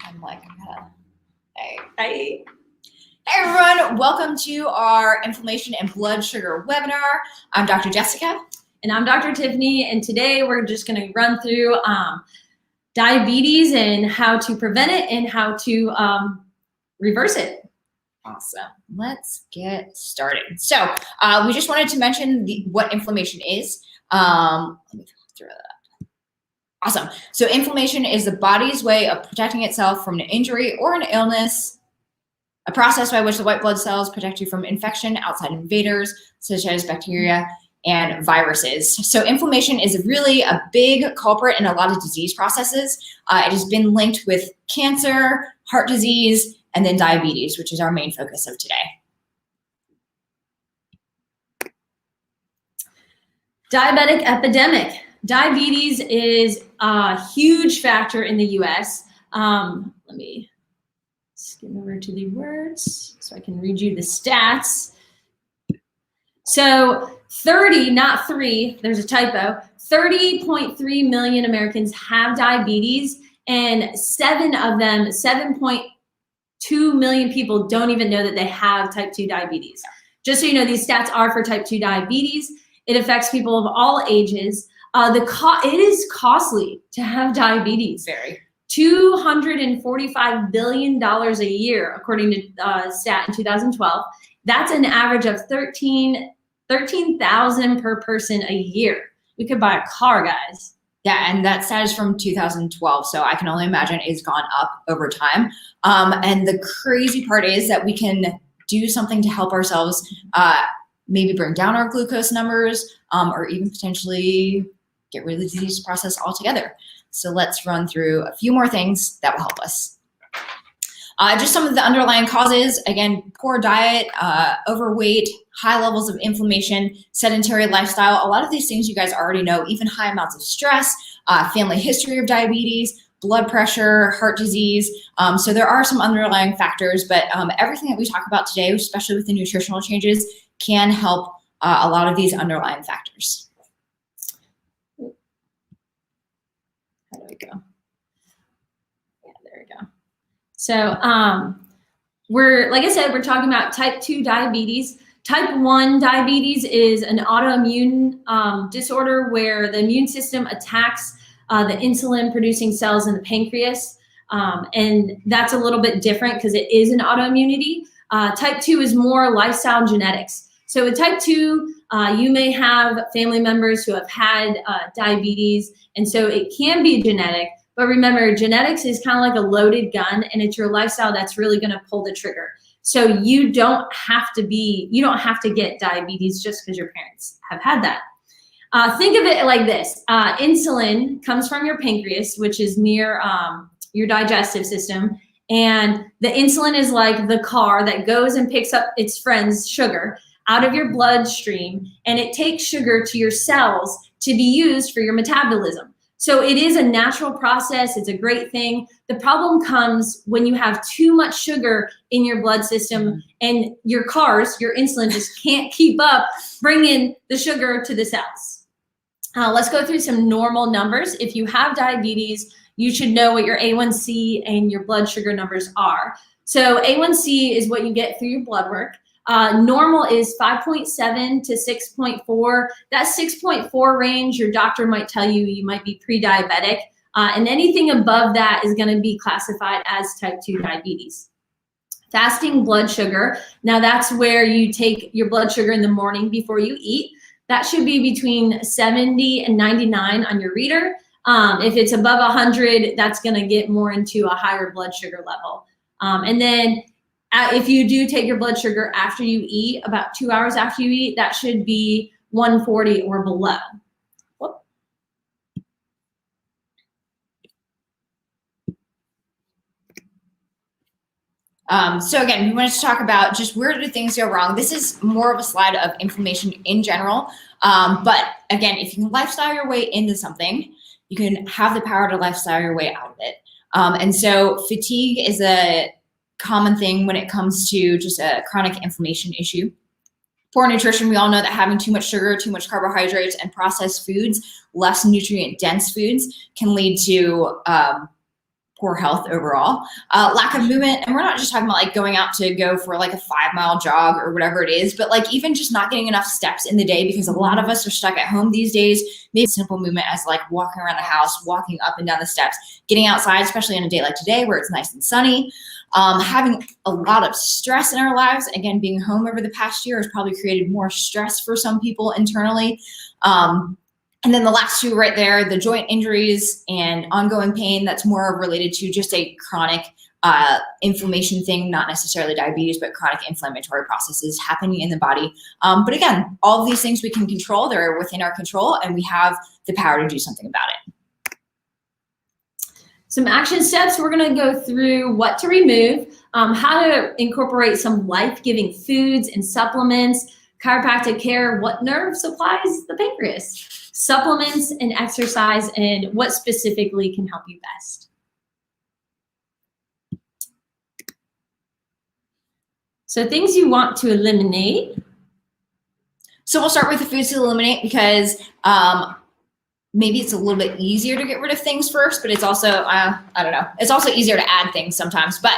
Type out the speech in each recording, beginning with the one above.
I'm like, hey everyone, welcome to our inflammation and blood sugar webinar. I'm Dr. Jessica. And I'm Dr. Tiffany, and today we're just going to run through diabetes and how to prevent it and how to reverse it. Awesome. Let's get started. So we just wanted to mention what inflammation is. Let me throw that up. Awesome. So inflammation is the body's way of protecting itself from an injury or an illness, a process by which the white blood cells protect you from infection, outside invaders, such as bacteria and viruses. So inflammation is really a big culprit in a lot of disease processes. It has been linked with cancer, heart disease, and then diabetes, which is our main focus of today. Diabetic epidemic. Diabetes is a huge factor in the US. Let me skim over to the words so I can read you the stats. So 30, not 3, there's a typo, 30.3 million Americans have diabetes, and 7 of them, 7.2 million people don't even know that they have type 2 diabetes. Just so you know, these stats are for type 2 diabetes. It affects people of all ages. It is costly to have diabetes. Very. $245 billion a year, according to stat in 2012. That's an average of 13,000 per person a year. We could buy a car, guys. Yeah, and that stat is from 2012, so I can only imagine it's gone up over time. And the crazy part is that we can do something to help ourselves, maybe bring down our glucose numbers, or even potentially get rid of the disease process altogether. So let's run through a few more things that will help us. Just some of the underlying causes, again, poor diet, overweight, high levels of inflammation, sedentary lifestyle. A lot of these things you guys already know, even high amounts of stress, family history of diabetes, blood pressure, heart disease. So there are some underlying factors, but everything that we talk about today, especially with the nutritional changes, can help a lot of these underlying factors. How do we go? Yeah, there we go. So like I said, we're talking about type 2 diabetes. Type 1 diabetes is an autoimmune disorder where the immune system attacks the insulin producing cells in the pancreas. And that's a little bit different because it is an autoimmunity. Type 2 is more lifestyle genetics. So with type 2, you may have family members who have had diabetes, and so it can be genetic. But remember, genetics is kind of like a loaded gun, and it's your lifestyle that's really going to pull the trigger. So you don't have to get diabetes just because your parents have had that. Think of it like this. Insulin comes from your pancreas, which is near your digestive system. And the insulin is like the car that goes and picks up its friend's sugar out of your bloodstream, and it takes sugar to your cells to be used for your metabolism. So it is a natural process. It's a great thing. The problem comes when you have too much sugar in your blood system and your insulin just can't keep up bringing the sugar to the cells. Let's go through some normal numbers. If you have diabetes, you should know what your A1C and your blood sugar numbers are. So A1C is what you get through your blood work. Normal is 5.7 to 6.4. That 6.4 range, your doctor might tell you you might be pre-diabetic, and anything above that is going to be classified as type 2 diabetes. Fasting blood sugar, now that's where you take your blood sugar in the morning before you eat. That should be between 70 and 99 on your reader. If it's above 100, that's going to get more into a higher blood sugar level. And then if you do take your blood sugar after you eat, about 2 hours after you eat, that should be 140 or below. Whoop. So again, we wanted to talk about just where do things go wrong. This is more of a slide of inflammation in general. But again, if you can lifestyle your way into something, you can have the power to lifestyle your way out of it. And so fatigue is a common thing when it comes to just a chronic inflammation issue. Poor nutrition, we all know that having too much sugar, too much carbohydrates, and processed foods, less nutrient dense foods, can lead to poor health overall, lack of movement. And we're not just talking about like going out to go for like a 5-mile jog or whatever it is, but like even just not getting enough steps in the day, because a lot of us are stuck at home these days. Maybe simple movement as like walking around the house, walking up and down the steps, getting outside, especially on a day like today where it's nice and sunny. Having a lot of stress in our lives. Again, being home over the past year has probably created more stress for some people internally. And then the last two right there, the joint injuries and ongoing pain, that's more related to just a chronic inflammation thing, not necessarily diabetes, but chronic inflammatory processes happening in the body. But again, all of these things we can control, they're within our control, and we have the power to do something about it. Some action steps, we're gonna go through what to remove, how to incorporate some life-giving foods and supplements, chiropractic care, what nerve supplies the pancreas, supplements and exercise, and what specifically can help you best. So things you want to eliminate. So we'll start with the foods to eliminate, because maybe it's a little bit easier to get rid of things first, but it's also, I don't know, it's also easier to add things sometimes. But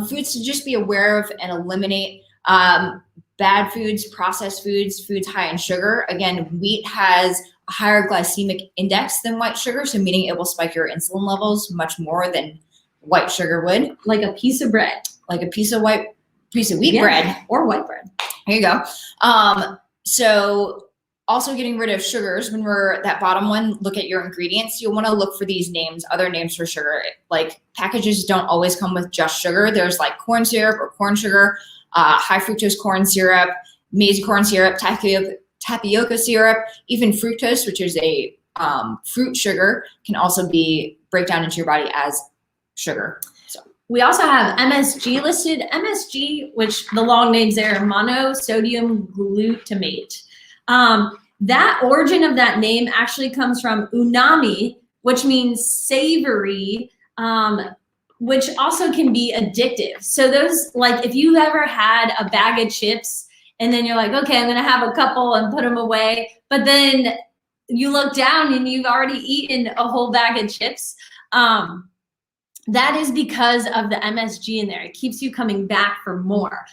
foods to just be aware of and eliminate: bad foods, processed foods, foods high in sugar. Again, wheat has a higher glycemic index than white sugar, so meaning it will spike your insulin levels much more than white sugar would. Like a piece of bread. Like a piece of wheat bread. Or white bread. There you go. So also getting rid of sugars. When we're that bottom one, look at your ingredients. You'll want to look for these names, other names for sugar. Like packages don't always come with just sugar. There's like corn syrup or corn sugar, high fructose corn syrup, maize corn syrup, tapioca syrup, even fructose, which is a fruit sugar, can also break down into your body as sugar. So we also have MSG listed. MSG, which the long names there, monosodium glutamate. That origin of that name actually comes from umami, which means savory, which also can be addictive. So those, like if you've ever had a bag of chips and then you're like, okay, I'm gonna have a couple and put them away, but then you look down and you've already eaten a whole bag of chips. That is because of the MSG in there. It keeps you coming back for more.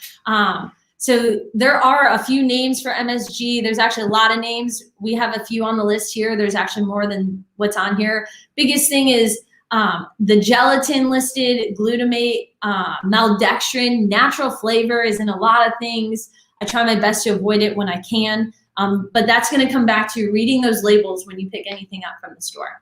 So there are a few names for MSG. There's actually a lot of names. We have a few on the list here. There's actually more than what's on here. Biggest thing is the gelatin listed, glutamate, maltodextrin. Natural flavor is in a lot of things. I try my best to avoid it when I can, but that's gonna come back to reading those labels when you pick anything up from the store.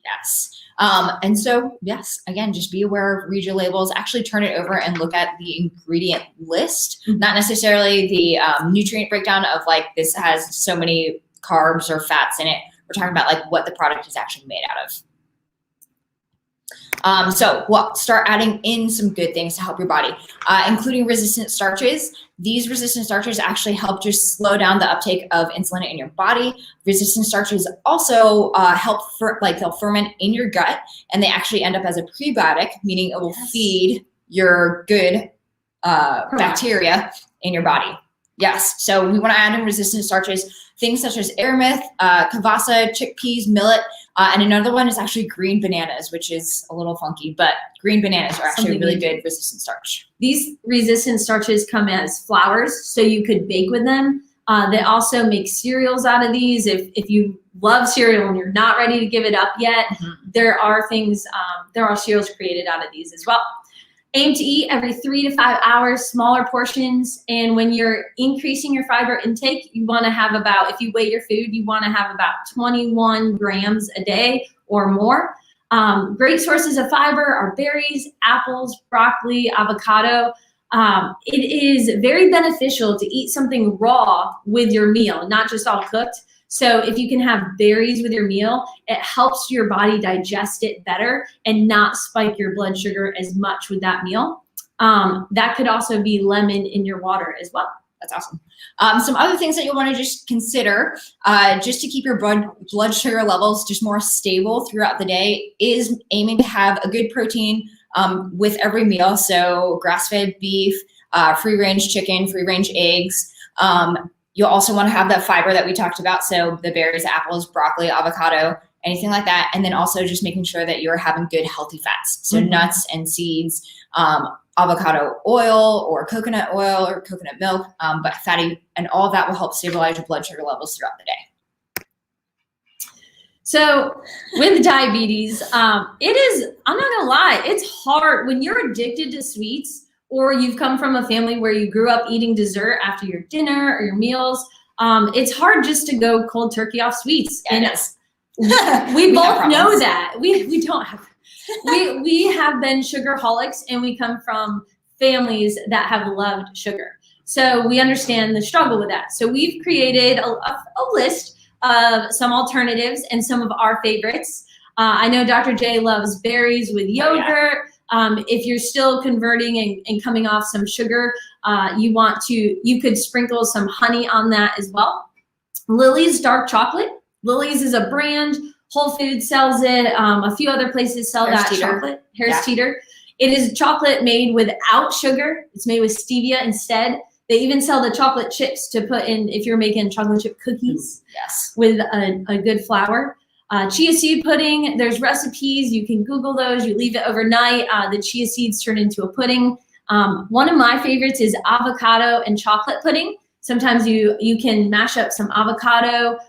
Yes. And so, yes, again, just be aware, read your labels, actually turn it over and look at the ingredient list, not necessarily the nutrient breakdown of like, this has so many carbs or fats in it. We're talking about like what the product is actually made out of. So we'll start adding in some good things to help your body, including resistant starches. These resistant starches actually help just slow down the uptake of insulin in your body. Resistant starches also help they'll ferment in your gut, and they actually end up as a prebiotic, meaning it will feed your good bacteria in your body. Yes, so we want to add in resistant starches, things such as aramith, kavasa, chickpeas, millet, and another one is actually green bananas, which is a little funky, but green bananas are actually really good resistant starch. These resistant starches come as flours, so you could bake with them. They also make cereals out of these. If you love cereal and you're not ready to give it up yet, there are things, there are cereals created out of these as well. Aim to eat every 3 to 5 hours, smaller portions. And when you're increasing your fiber intake, you want to have about, if you weigh your food, you want to have about 21 grams a day or more. Great sources of fiber are berries, apples, broccoli, avocado. It is very beneficial to eat something raw with your meal, not just all cooked. So if you can have berries with your meal, it helps your body digest it better and not spike your blood sugar as much with that meal. That could also be lemon in your water as well. That's awesome. Some other things that you'll want to just consider, just to keep your blood sugar levels just more stable throughout the day, is aiming to have a good protein with every meal. So grass-fed beef, free-range chicken, free-range eggs. You'll also want to have that fiber that we talked about. So the berries, apples, broccoli, avocado, anything like that. And then also just making sure that you're having good healthy fats. So nuts and seeds, avocado oil or coconut milk, but fatty, and all of that will help stabilize your blood sugar levels throughout the day. So with diabetes, I'm not gonna lie, it's hard when you're addicted to sweets, or you've come from a family where you grew up eating dessert after your dinner or your meals. It's hard just to go cold turkey off sweets. Yeah, and we both know that. We don't have, we have been sugarholics, and we come from families that have loved sugar. So we understand the struggle with that. So we've created a list of some alternatives and some of our favorites. I know Dr. J loves berries with yogurt. If you're still converting and coming off some sugar, you could sprinkle some honey on that as well. Lily's dark chocolate. Lily's is a brand. Whole Foods sells it. A few other places sell that chocolate. Harris Teeter. It is chocolate made without sugar. It's made with stevia instead. They even sell the chocolate chips to put in if you're making chocolate chip cookies. Yes. With a good flour. Chia seed pudding, there's recipes. You can Google those. You leave it overnight. The chia seeds turn into a pudding. One of my favorites is avocado and chocolate pudding. Sometimes you can mash up some avocado,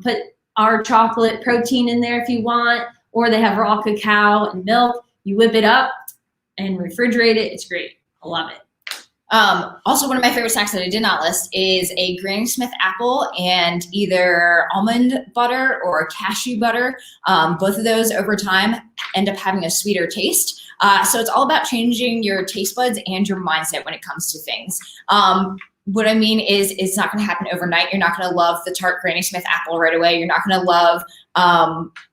put our chocolate protein in there if you want, or they have raw cacao and milk. You whip it up and refrigerate it. It's great. I love it. Also, one of my favorite snacks that I did not list is a Granny Smith apple and either almond butter or cashew butter. Both of those over time end up having a sweeter taste. So it's all about changing your taste buds and your mindset when it comes to things. What I mean is it's not going to happen overnight. You're not going to love the tart Granny Smith apple right away. You're not going to love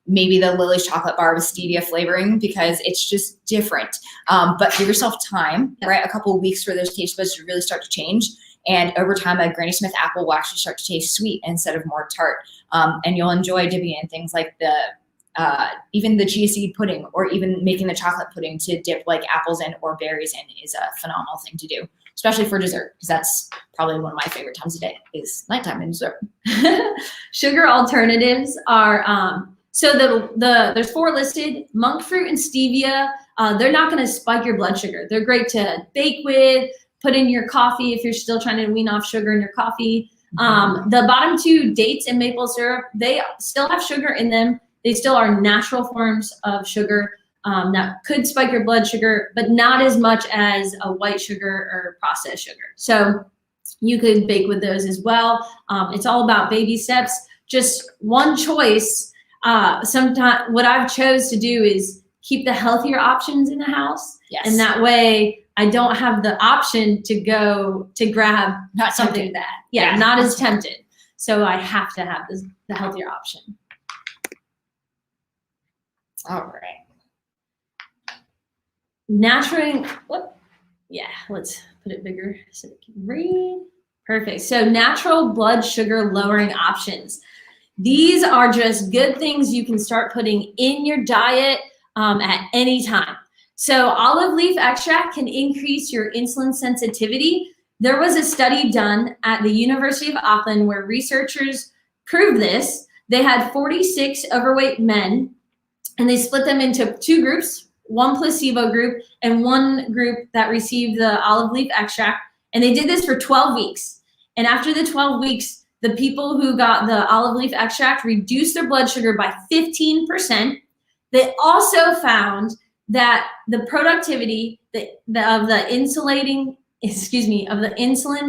maybe the Lily's chocolate bar with stevia flavoring because it's just different. But give yourself time, right? A couple of weeks for those taste buds to really start to change. And over time, a Granny Smith apple will actually start to taste sweet instead of more tart. And you'll enjoy dipping in things like even the chia seed pudding, or even making the chocolate pudding to dip like apples in or berries in is a phenomenal thing to do, especially for dessert, because that's probably one of my favorite times of day is nighttime and dessert. Sugar alternatives are, so there's 4 listed: monk fruit and stevia. They're not going to spike your blood sugar. They're great to bake with, put in your coffee if you're still trying to wean off sugar in your coffee. The bottom 2, dates and maple syrup, they still have sugar in them. They still are natural forms of sugar that could spike your blood sugar, but not as much as a white sugar or processed sugar. So you could bake with those as well. It's all about baby steps. Just one choice. Sometimes what I've chose to do is keep the healthier options in the house. Yes. And that way I don't have the option to go to grab Not something tempted. that, not as tempted. So I have to have the healthier option. All right. Let's put it bigger so it can read. Perfect. So natural blood sugar lowering options. These are just good things you can start putting in your diet at any time. So olive leaf extract can increase your insulin sensitivity. There was a study done at the University of Auckland where researchers proved this. They had 46 overweight men, and they split them into 2 groups, one placebo group and one group that received the olive leaf extract. And they did this for 12 weeks. And after the 12 weeks, the people who got the olive leaf extract reduced their blood sugar by 15%. They also found that the productivity of the insulin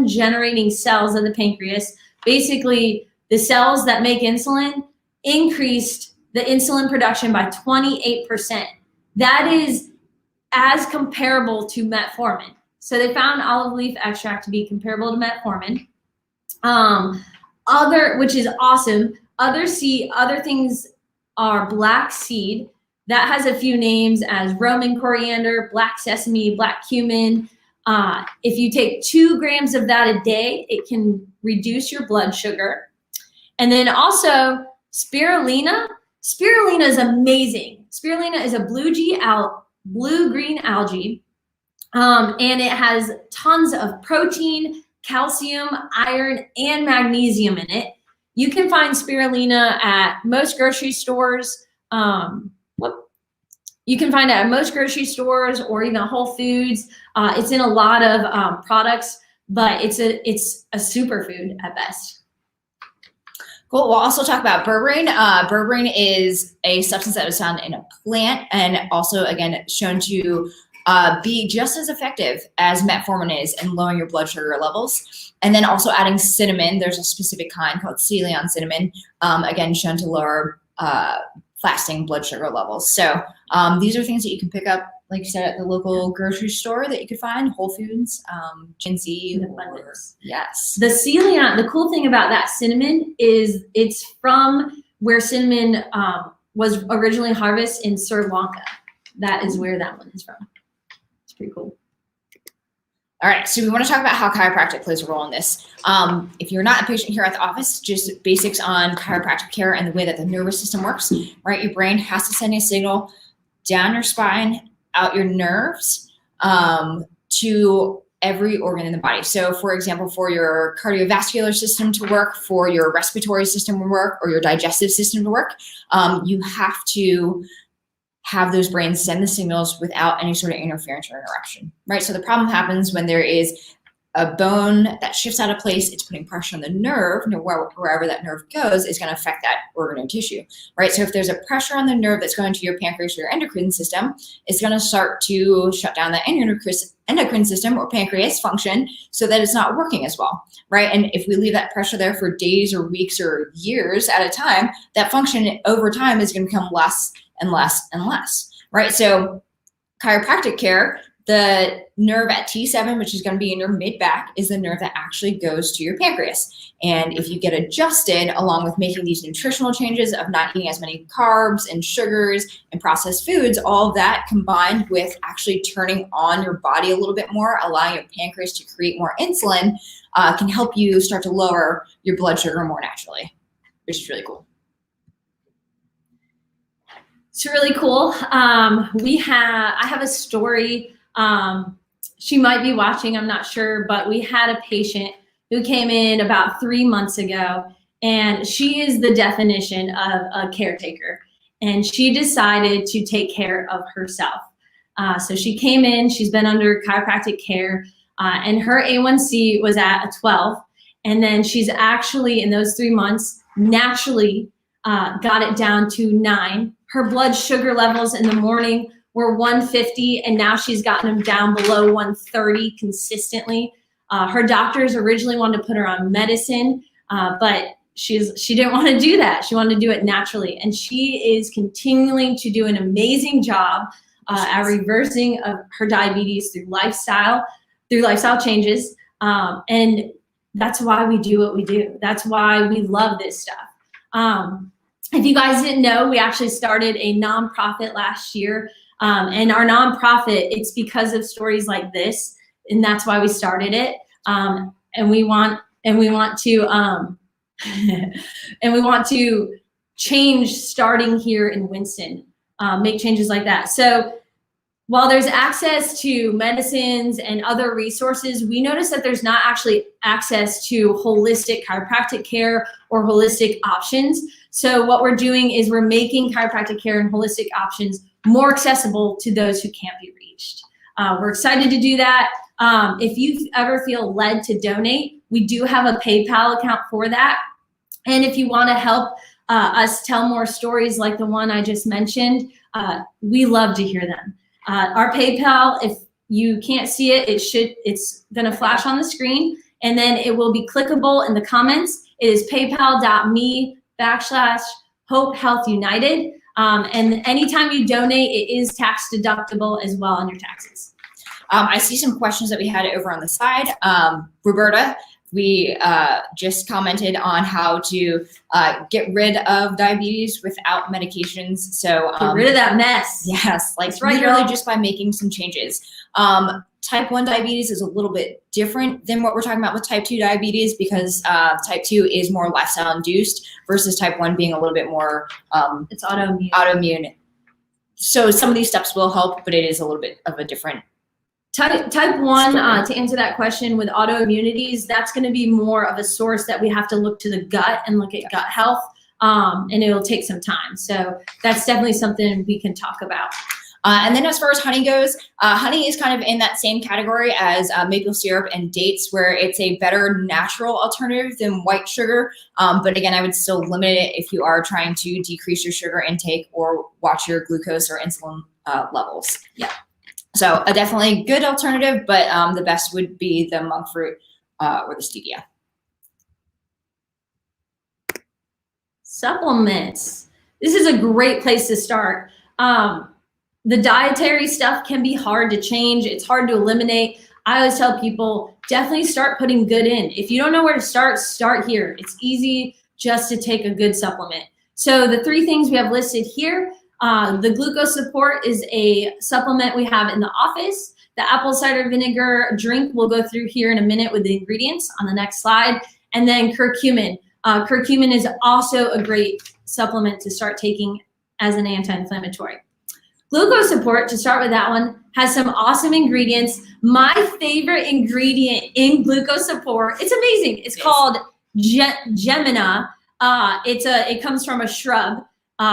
generating cells of the pancreas, basically the cells that make insulin, increased the insulin production by 28%. That is as comparable to metformin. So they found olive leaf extract to be comparable to metformin. Which is awesome. Other things are black seed. That has a few names as Roman coriander, black sesame, black cumin. If you take 2 grams of that a day, it can reduce your blood sugar. And then also spirulina. Spirulina is amazing. Spirulina is a blue-green algae, and it has tons of protein, calcium, iron, and magnesium in it. You can find spirulina at most grocery stores. You can find it at most grocery stores or even Whole Foods. It's in a lot of products, but it's a superfood at best. Cool. We'll also talk about berberine. Berberine is a substance that is found in a plant and also, again, shown to be just as effective as metformin is in lowering your blood sugar levels. And then also adding cinnamon. There's a specific kind called Ceylon cinnamon, again, shown to lower fasting blood sugar levels. So these are things that you can pick up, like you said, at the local grocery store that you could find, Whole Foods, GNC. Yes. The Ceylon, the cool thing about that cinnamon is it's from where cinnamon was originally harvested in Sri Lanka. That is where that one is from. It's pretty cool. All right, so we want to talk about how chiropractic plays a role in this. If you're not a patient here at the office, just basics on chiropractic care and the way that the nervous system works, right? Your brain has to send a signal down your spine, out your nerves, to every organ in the body. So for example, for your cardiovascular system to work, for your respiratory system to work, or your digestive system to work, you have to have those brains send the signals without any sort of interference or interruption, right? So the problem happens when there is a bone that shifts out of place, it's putting pressure on the nerve, wherever that nerve goes is gonna affect that organ or tissue, right? So if there's a pressure on the nerve that's going to your pancreas or your endocrine system, it's gonna start to shut down the endocrine system or pancreas function so that it's not working as well, right? And if we leave that pressure there for days or weeks or years at a time, that function over time is gonna become less and less and less, right? So chiropractic care, the nerve at T7, which is going to be in your mid-back, is the nerve that actually goes to your pancreas. And if you get adjusted along with making these nutritional changes of not eating as many carbs and sugars and processed foods, all of that combined with actually turning on your body a little bit more, allowing your pancreas to create more insulin, can help you start to lower your blood sugar more naturally, which is really cool. It's really cool. I have a story. She might be watching, I'm not sure, but we had a patient who came in about 3 months ago, and she is the definition of a caretaker, and she decided to take care of herself. So she came in, she's been under chiropractic care, and her A1C was at a 12, and then she's actually, in those 3 months, naturally got it down to 9. Her blood sugar levels in the morning were 150, and now she's gotten them down below 130 consistently. Her doctors originally wanted to put her on medicine, but she didn't want to do that. She wanted to do it naturally, and she is continuing to do an amazing job at reversing her diabetes through lifestyle changes, and that's why we do what we do. That's why we love this stuff. If you guys didn't know, we actually started a nonprofit last year. And our nonprofit, it's because of stories like this, and that's why we started it. And we want to and we want to change starting here in Winston, make changes like that. So while there's access to medicines and other resources, we notice that there's not actually access to holistic chiropractic care or holistic options. So what we're doing is we're making chiropractic care and holistic options more accessible to those who can't be reached. We're excited to do that. If you ever feel led to donate, we do have a PayPal account for that. And if you want to help us tell more stories like the one I just mentioned, we love to hear them. Our PayPal, if you can't see it, it's going to flash on the screen, and then it will be clickable in the comments. It is paypal.me/Hope Health United. And anytime you donate, it is tax deductible as well on your taxes. I see some questions that we had over on the side. Roberta, we just commented on how to get rid of diabetes without medications. So get rid of that mess. Yes, like That's right, literally girl. just by making some changes. Type 1 diabetes is a little bit different than what we're talking about with type 2 diabetes because type 2 is more lifestyle induced versus type 1 being a little bit more it's autoimmune. autoimmune. So some of these steps will help, but it is a little bit of a different Type 1, to answer that question with autoimmunities, that's going to be more of a source that we have to look to the gut and look at gut health, and it'll take some time. So that's definitely something we can talk about. And then as far as honey goes, honey is kind of in that same category as maple syrup and dates, where it's a better natural alternative than white sugar. But again, I would still limit it if you are trying to decrease your sugar intake or watch your glucose or insulin levels. Yeah. So a definitely good alternative, but the best would be the monk fruit or the stevia. Supplements. This is a great place to start. The dietary stuff can be hard to change. It's hard to eliminate. I always tell people, definitely start putting good in. If you don't know where to start here. It's easy just to take a good supplement. So the 3 things we have listed here, the glucose support is a supplement we have in the office. The apple cider vinegar drink we'll go through here in a minute with the ingredients on the next slide. And then curcumin. Curcumin is also a great supplement to start taking as an anti-inflammatory. Glucose support, to start with that one, has some awesome ingredients. My favorite ingredient in glucose support, it's amazing. It's called Gemina. It comes from a shrub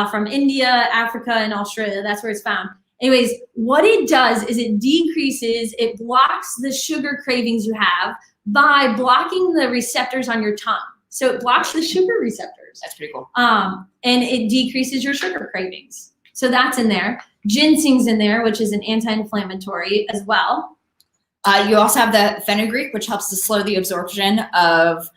from India, Africa, and Australia. That's where it's found. Anyways, what it does is it blocks the sugar cravings you have by blocking the receptors on your tongue. So it blocks the sugar receptors. That's pretty cool. And it decreases your sugar cravings. So that's in there. Ginseng's in there, which is an anti-inflammatory as well. You also have the fenugreek, which helps to slow the absorption of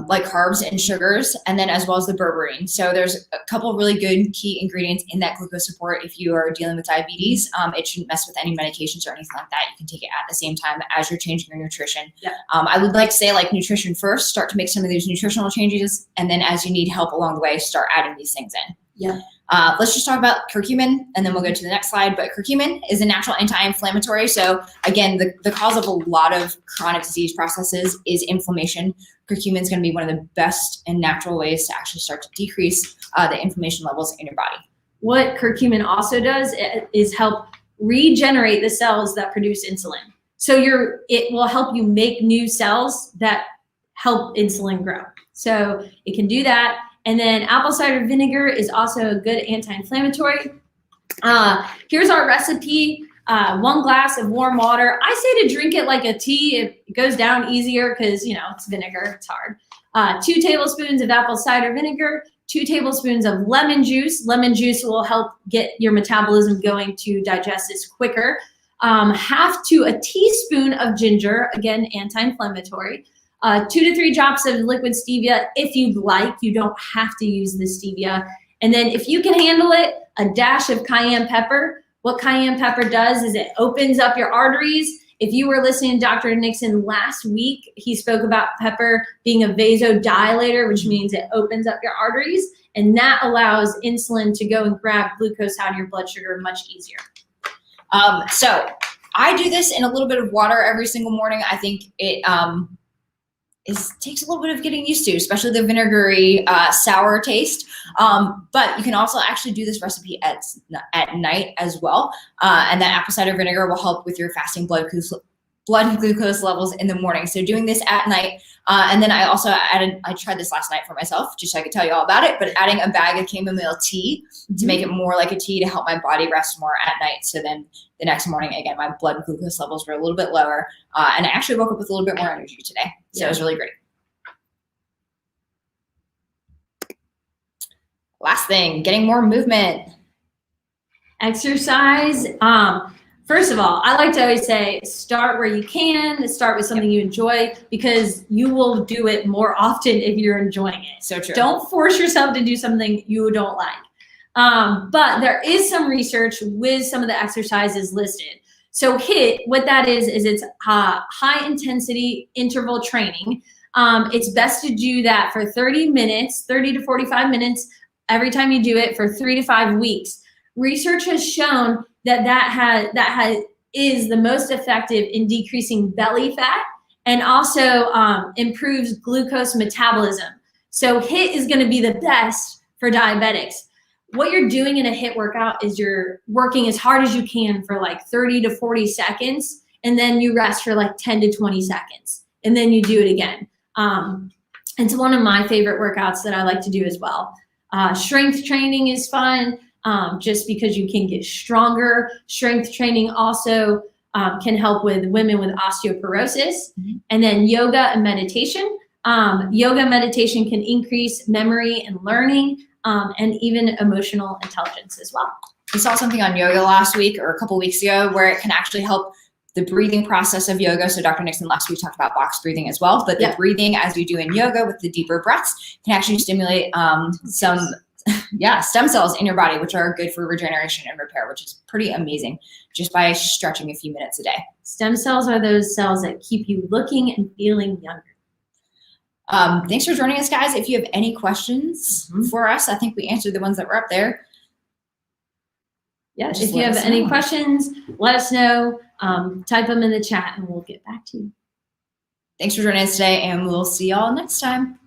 like carbs and sugars, and then as well as the berberine. So there's a couple of really good key ingredients in that glucose support. If you are dealing with diabetes, it shouldn't mess with any medications or anything like that. You can take it at the same time as you're changing your nutrition. Yeah. I would like to say, like, nutrition first, start to make some of these nutritional changes, and then as you need help along the way, start adding these things in. Yeah. Let's just talk about curcumin, and then we'll go to the next slide. But curcumin is a natural anti-inflammatory. So again, the cause of a lot of chronic disease processes is inflammation. Curcumin is going to be one of the best and natural ways to actually start to decrease the inflammation levels in your body. What curcumin also does is help regenerate the cells that produce insulin. So it will help you make new cells that help insulin grow. So it can do that. And then apple cider vinegar is also a good anti-inflammatory. Here's our recipe. 1 glass of warm water. I say to drink it like a tea. It goes down easier because, it's vinegar. It's hard. 2 tablespoons of apple cider vinegar, 2 tablespoons of lemon juice. Lemon juice will help get your metabolism going to digest this quicker. Half to a teaspoon of ginger, again, anti-inflammatory. 2 to 3 drops of liquid stevia if you'd like. You don't have to use the stevia. And then if you can handle it, a dash of cayenne pepper. What cayenne pepper does is it opens up your arteries. If you were listening to Dr. Nixon last week, he spoke about pepper being a vasodilator, which means it opens up your arteries, and that allows insulin to go and grab glucose out of your blood sugar much easier. So I do this in a little bit of water every single morning. I think it takes a little bit of getting used to, especially the vinegary, sour taste. But you can also actually do this recipe at night as well. And that apple cider vinegar will help with your fasting blood glucose levels in the morning. So doing this at night. And then I also I tried this last night for myself, just so I could tell you all about it, but adding a bag of chamomile tea to make it more like a tea to help my body rest more at night. So then the next morning, again, my blood glucose levels were a little bit lower. And I actually woke up with a little bit more energy today. So it was really great. Last thing, getting more movement. Exercise. First of all, I like to always say, start where you can, start with something you enjoy, because you will do it more often if you're enjoying it. So true. Don't force yourself to do something you don't like. But there is some research with some of the exercises listed. So HIIT, what that is it's high intensity interval training. It's best to do that for 30 to 45 minutes every time you do it for 3 to 5 weeks. Research has shown that is the most effective in decreasing belly fat and also improves glucose metabolism. So HIIT is going to be the best for diabetics. what you're doing in a HIIT workout is you're working as hard as you can for like 30 to 40 seconds, and then you rest for like 10 to 20 seconds, and then you do it again. It's one of my favorite workouts that I like to do as well. Strength training is fun, just because you can get stronger. Strength training also can help with women with osteoporosis. And then yoga and meditation. Yoga and meditation can increase memory and learning, and even emotional intelligence as well. We saw something on yoga last week or a couple weeks ago where it can actually help the breathing process of yoga. So Dr. Nixon last week talked about box breathing as well, but the breathing as you do in yoga with the deeper breaths can actually stimulate some stem cells in your body, which are good for regeneration and repair, which is pretty amazing just by stretching a few minutes a day. Stem cells are those cells that keep you looking and feeling younger. Thanks for joining us, guys. If you have any questions for us, I think we answered the ones that were up there. Yeah, if you have any questions, let us know. Type them in the chat and we'll get back to you. Thanks for joining us today, and we'll see y'all next time.